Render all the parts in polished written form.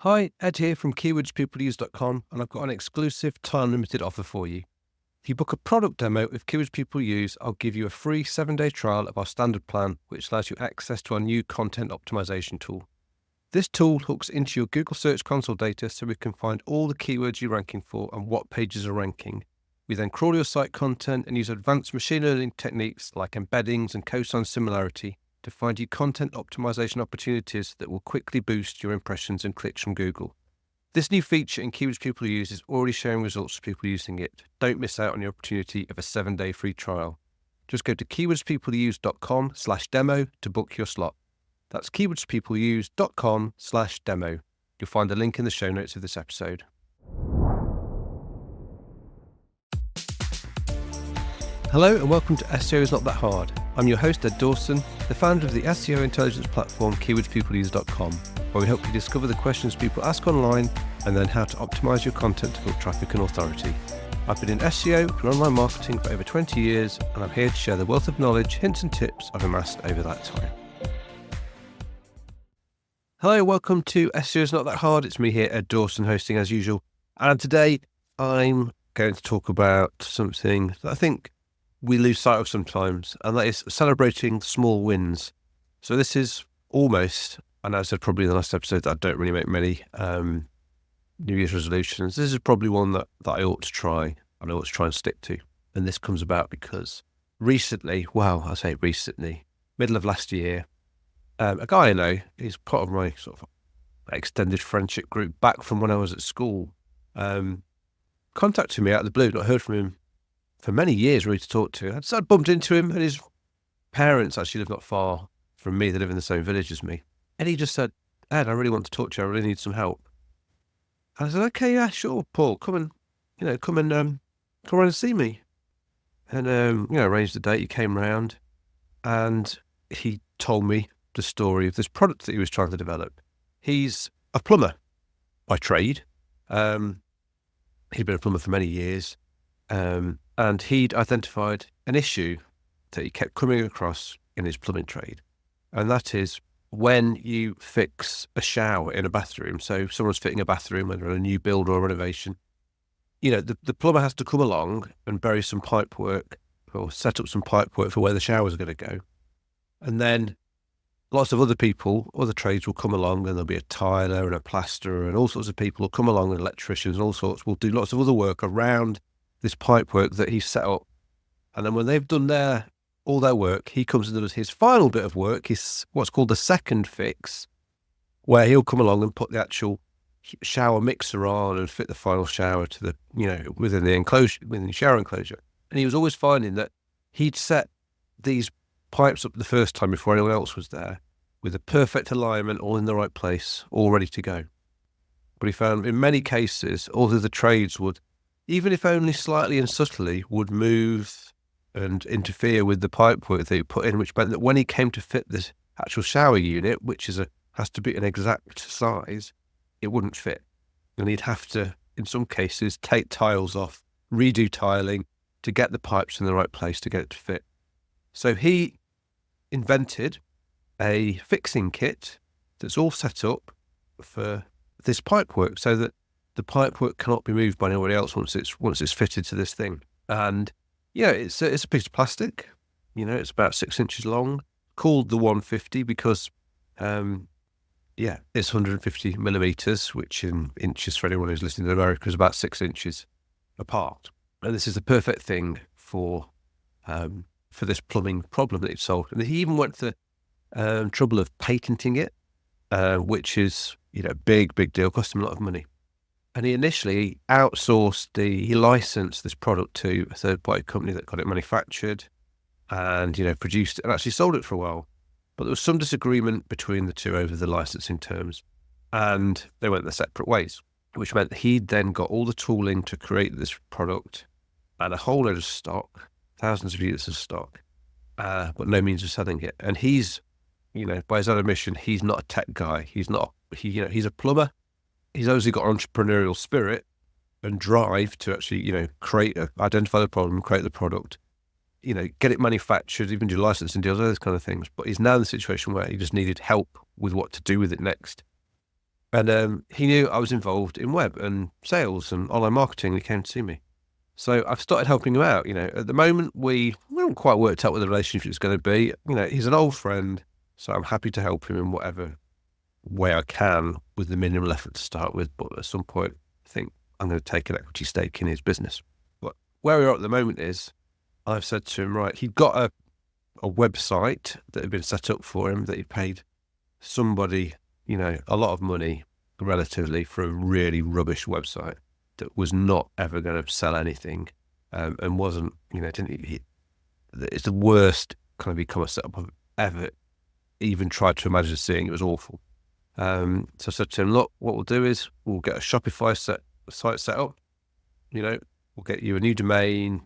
Hi, Ed here from keywordspeopleuse.com, and I've got an exclusive time-limited offer for you. If you book a product demo with Keywords People Use, I'll give you a free 7-day trial of our standard plan, which allows you access to our new content optimization tool. This tool hooks into your Google Search Console data so we can find all the keywords you're ranking for and what pages are ranking. We then crawl your site content and use advanced machine learning techniques like embeddings and cosine similarity to find you content optimization opportunities that will quickly boost your impressions and clicks from Google. This new feature in Keywords People Use is already showing results for people using it. Don't miss out on the opportunity of a 7-day free trial. Just go to keywordspeopleuse.com/demo to book your slot. That's keywordspeopleuse.com/demo. You'll find a link in the show notes of this episode. Hello and welcome to SEO is Not That Hard. I'm your host Ed Dawson, the founder of the SEO intelligence platform keywordspeopleuse.com, where we help you discover the questions people ask online and then how to optimize your content to build traffic and authority. I've been in SEO and online marketing for over 20 years, and I'm here to share the wealth of knowledge, hints and tips I've amassed over that time. Hello, welcome to SEO is Not That Hard. It's me here, Ed Dawson, hosting as usual. And today I'm going to talk about something that I think we lose sight of sometimes, and that is celebrating small wins. So this is almost, and I said probably in the last episode that I don't really make many New Year's resolutions. This is probably one that I ought to try, and I ought to try and stick to. And this comes about because recently, middle of last year, a guy I know, he's part of my sort of extended friendship group back from when I was at school, contacted me out of the blue. Not heard from him for many years, really, to talk to. I bumped into him, and his parents actually live not far from me. They live in the same village as me. And he just said, "Ed, I really want to talk to you. I really need some help." And I said, "Okay, yeah, sure, Paul. Come around and see me." And arranged the date. He came round, and he told me the story of this product that he was trying to develop. He's a plumber by trade. He'd been a plumber for many years. And he'd identified an issue that he kept coming across in his plumbing trade. And that is when you fix a shower in a bathroom. So if someone's fitting a bathroom, whether a new build or a renovation, the plumber has to come along and bury some pipe work or set up some pipe work for where the showers are going to go. And then lots of other people, other trades will come along, and there'll be a tiler and a plasterer and all sorts of people will come along, and electricians and all sorts will do lots of other work around this pipe work that he's set up. And then when they've done all their work, he comes and does his final bit of work, his what's called the second fix, where he'll come along and put the actual shower mixer on and fit the final shower to the, within the enclosure, within the shower enclosure. And he was always finding that he'd set these pipes up the first time before anyone else was there, with the perfect alignment, all in the right place, all ready to go. But he found in many cases, all of the trades would, even if only slightly and subtly, would move and interfere with the pipework that he put in, which meant that when he came to fit this actual shower unit, which has to be an exact size, it wouldn't fit. And he'd have to, in some cases, take tiles off, redo tiling to get the pipes in the right place to get it to fit. So he invented a fixing kit that's all set up for this pipework so that the pipework cannot be moved by anybody else once it's fitted to this thing. And it's a piece of plastic. It's about 6 inches long, called the 150 because it's 150 millimeters, which in inches for anyone who's listening to America is about 6 inches apart. And this is the perfect thing for this plumbing problem that he solved. And he even went to the trouble of patenting it, which is big deal, cost him a lot of money. And he initially he licensed this product to a third-party company that got it manufactured and, produced it and actually sold it for a while. But there was some disagreement between the two over the licensing terms, and they went their separate ways, which meant he'd then got all the tooling to create this product and a whole load of stock, thousands of units of stock, but no means of selling it. And he's, by his own admission, he's not a tech guy. He's a plumber. He's obviously got entrepreneurial spirit and drive to actually, identify the problem, create the product, get it manufactured, even do licensing deals, all those kind of things. But he's now in the situation where he just needed help with what to do with it next. And he knew I was involved in web and sales and online marketing, and he came to see me. So I've started helping him out. At the moment, we haven't quite worked out what the relationship is going to be. He's an old friend, so I'm happy to help him in whatever way I can with the minimal effort to start with. But at some point, I think I'm going to take an equity stake in his business. But where we are at the moment is I've said to him, right, he'd got a website that had been set up for him that he paid somebody, a lot of money relatively for a really rubbish website that was not ever going to sell anything, and wasn't, it's the worst kind of e-commerce setup I've ever even tried to imagine seeing. It was awful. So I said to him, look, what we'll do is we'll get a Shopify site set up. We'll get you a new domain.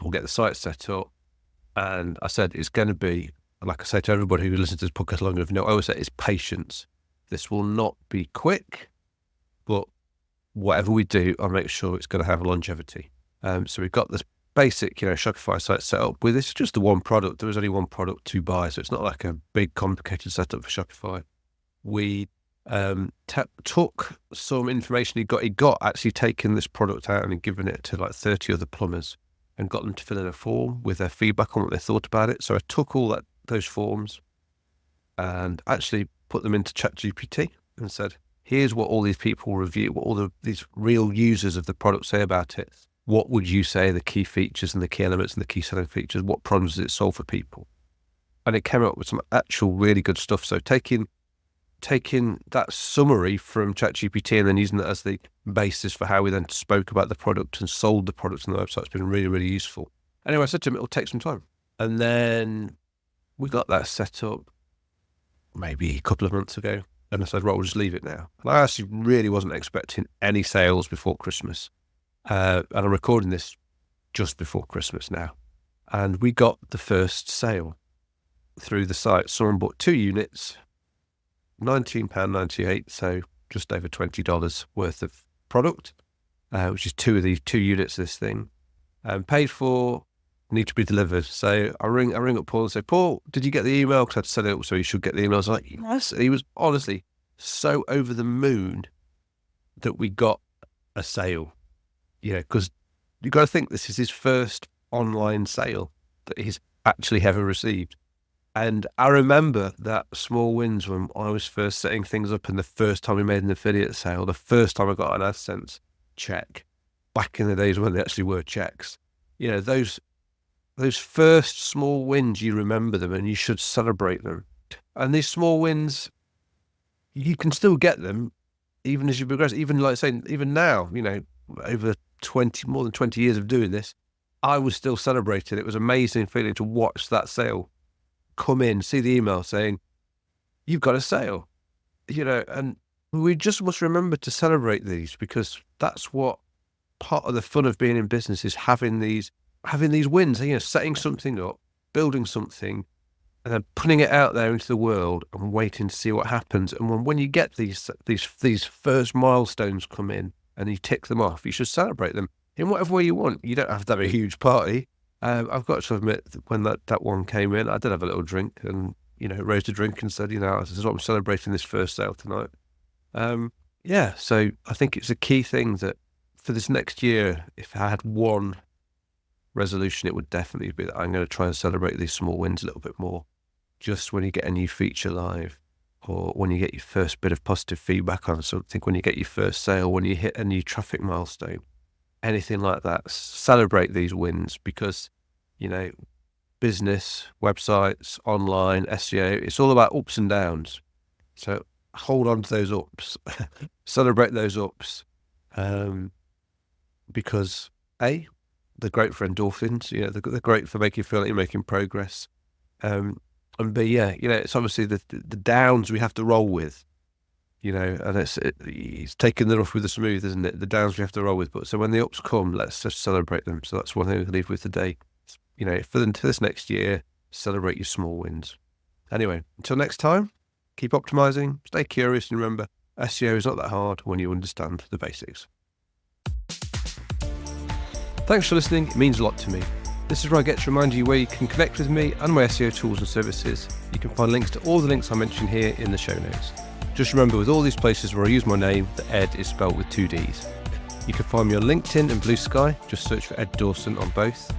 We'll get the site set up. And I said, it's going to be, like I say to everybody who listens to this podcast long enough, I always say it's patience. This will not be quick, but whatever we do, I'll make sure it's going to have longevity. So we've got this basic, Shopify site set up with, it's just the one product. There was only one product to buy, so it's not like a big complicated setup for Shopify. We took some information he got actually taken this product out and given it to like 30 other plumbers and got them to fill in a form with their feedback on what they thought about it. So I took all those forms and actually put them into ChatGPT and said, here's what all these people review, what all these real users of the product say about it. What would you say are the key features and the key elements and the key selling features? What problems does it solve for people? And it came up with some actual really good stuff. So taking that summary from ChatGPT and then using that as the basis for how we then spoke about the product and sold the product on the website has been really, really useful. Anyway, I said to him, it'll take some time. And then we got that set up maybe a couple of months ago. And I said, right, we'll just leave it now. And I actually really wasn't expecting any sales before Christmas. And I'm recording this just before Christmas now. And we got the first sale through the site. Someone bought 2 units, £19.98, so just over $20 worth of product, which is 2 of these 2 units of this thing, paid for, need to be delivered. So I ring up Paul and say, Paul, did you get the email? Because I'd said it, so you should get the email. I was like, yes. He was honestly so over the moon that we got a sale. Because you've got to think this is his first online sale that he's actually ever received. And I remember that small wins when I was first setting things up, and the first time we made an affiliate sale, the first time I got an AdSense check, back in the days when they actually were checks. Those first small wins, you remember them and you should celebrate them. And these small wins, you can still get them even as you progress. Even like saying, even now, over more than 20 years of doing this, I was still celebrating. It was an amazing feeling to watch that sale come in, see the email saying, you've got a sale, and we just must remember to celebrate these, because that's what part of the fun of being in business is, having these wins, setting something up, building something, and then putting it out there into the world and waiting to see what happens. And when you get these first milestones come in and you tick them off, you should celebrate them in whatever way you want. You don't have to have a huge party. I've got to admit that when that one came in, I did have a little drink and, raised a drink and said, this is what I'm celebrating, this first sale tonight. So I think it's a key thing that for this next year, if I had one resolution, it would definitely be that I'm going to try and celebrate these small wins a little bit more. Just when you get a new feature live, or when you get your first bit of positive feedback on something, when you get your first sale, when you hit a new traffic milestone, anything like that, celebrate these wins, because, business, websites, online, SEO, it's all about ups and downs. So hold on to those ups, celebrate those ups, because A, they're great for endorphins, they're great for making you feel like you're making progress. And B, it's obviously the downs we have to roll with. And it's taking the rough with the smooth, isn't it? The downs we have to roll with. But so when the ups come, let's just celebrate them. So that's one thing to leave with today. For this next year, celebrate your small wins. Anyway, until next time, keep optimizing, stay curious, and remember, SEO is not that hard when you understand the basics. Thanks for listening. It means a lot to me. This is where I get to remind you where you can connect with me and my SEO tools and services. You can find links to all the links I mentioned here in the show notes. Just remember, with all these places where I use my name, the Ed is spelled with 2 Ds. You can find me on LinkedIn and Blue Sky. Just search for Ed Dawson on both.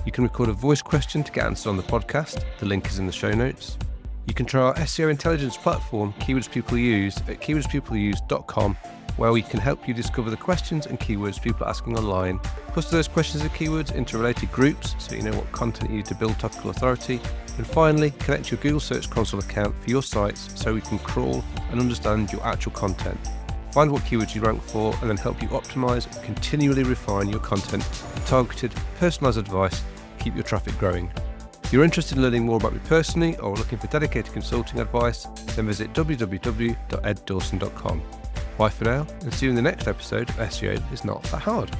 You can record a voice question to get answered on the podcast. The link is in the show notes. You can try our SEO intelligence platform, Keywords People Use, at keywordspeopleuse.com, where we can help you discover the questions and keywords people are asking online, cluster those questions and keywords into related groups so you know what content you need to build topical authority, and finally, connect your Google Search Console account for your sites so we can crawl and understand your actual content, find what keywords you rank for, and then help you optimize and continually refine your content with targeted, personalized advice to keep your traffic growing. If you're interested in learning more about me personally or looking for dedicated consulting advice, then visit www.eddawson.com. Bye for now, and see you in the next episode of SEO is Not That Hard.